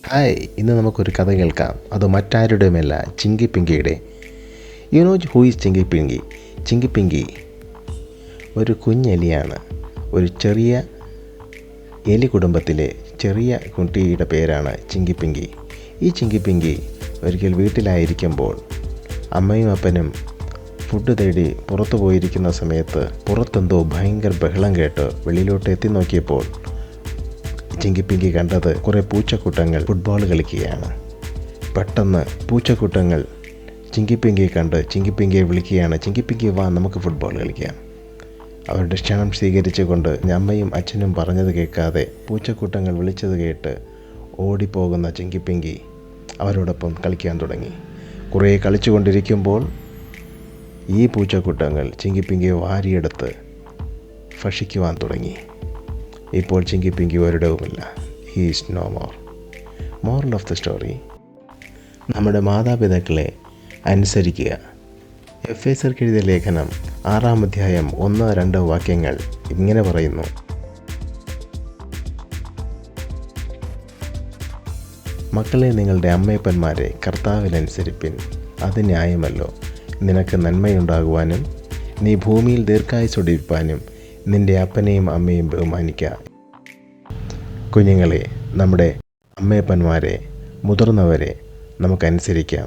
Hi, ഇന്ന് നമുക്കൊരു കഥ കേൾക്കാം. അത് മറ്റാരുടെയുമല്ല, ചിങ്കി പിങ്കിയുടെ. You know who is Chinki Pinki? Chinki Pinki ഒരു കുഞ്ഞെലിയാണ്. ഒരു ചെറിയ എലി കുടുംബത്തിലെ ചെറിയ കുട്ടിയുടെ പേരാണ് ചിങ്കി പിങ്കി. ഈ ചിങ്കി പിങ്കി ഒരിക്കൽ വീട്ടിലായിരിക്കുമ്പോൾ അമ്മയും അപ്പനും ഫുഡ് തേടി പുറത്തു പോയിരിക്കുന്ന സമയത്ത് പുറത്തെന്തോ ഭയങ്കര ബഹളം കേട്ട് വെളിയിലോട്ട് എത്തി നോക്കിയപ്പോൾ ചിങ്കി പിങ്കി കണ്ടത് കുറേ പൂച്ചക്കൂട്ടങ്ങൾ ഫുട്ബോൾ കളിക്കുകയാണ്. പെട്ടെന്ന് പൂച്ചക്കൂട്ടങ്ങൾ ചിങ്കി പിങ്കിയെ കണ്ട് ചിങ്കി പിങ്കിയെ വിളിക്കുകയാണ്, ചിങ്കി പിങ്കി വാ, നമുക്ക് ഫുട്ബോൾ കളിക്കാം. അവരുടെ ക്ഷണം സ്വീകരിച്ചുകൊണ്ട് അമ്മയും അച്ഛനും പറഞ്ഞത് കേൾക്കാതെ പൂച്ചക്കൂട്ടങ്ങൾ വിളിച്ചത് കേട്ട് ഓടിപ്പോകുന്ന ചിങ്കി പിങ്കി അവരോടൊപ്പം കളിക്കാൻ തുടങ്ങി. കുറേ കളിച്ചുകൊണ്ടിരിക്കുമ്പോൾ ഈ പൂച്ചക്കൂട്ടങ്ങൾ ചിങ്കി പിങ്കിയെ വാരിയെടുത്ത് ഭക്ഷിക്കുവാൻ തുടങ്ങി. ഇപ്പോൾ ചിങ്കി പിങ്കി ഒരിടവുമില്ല. He is no more. Moral of the story: നമ്മുടെ മാതാപിതാക്കളെ അനുസരിക്കുക. എഫേസ്യർക്ക് എഴുതിയ ലേഖനം 6-ാം അധ്യായം 1-2 വാക്യങ്ങൾ ഇങ്ങനെ പറയുന്നു: മക്കളെ, നിങ്ങളുടെ അമ്മയപ്പന്മാരെ കർത്താവിനനുസരിപ്പിൻ, അത് ന്യായമല്ലോ. നിനക്ക് നന്മയുണ്ടാകുവാനും നീ ഭൂമിയിൽ ദീർഘായുസ്സോടിരിപ്പാനും നിൻ്റെ അപ്പനെയും അമ്മയും ബഹുമാനിക്കുക. കുഞ്ഞുങ്ങളെ, നമ്മുടെ അമ്മയപ്പന്മാരെ, മുതിർന്നവരെ നമുക്കനുസരിക്കാം.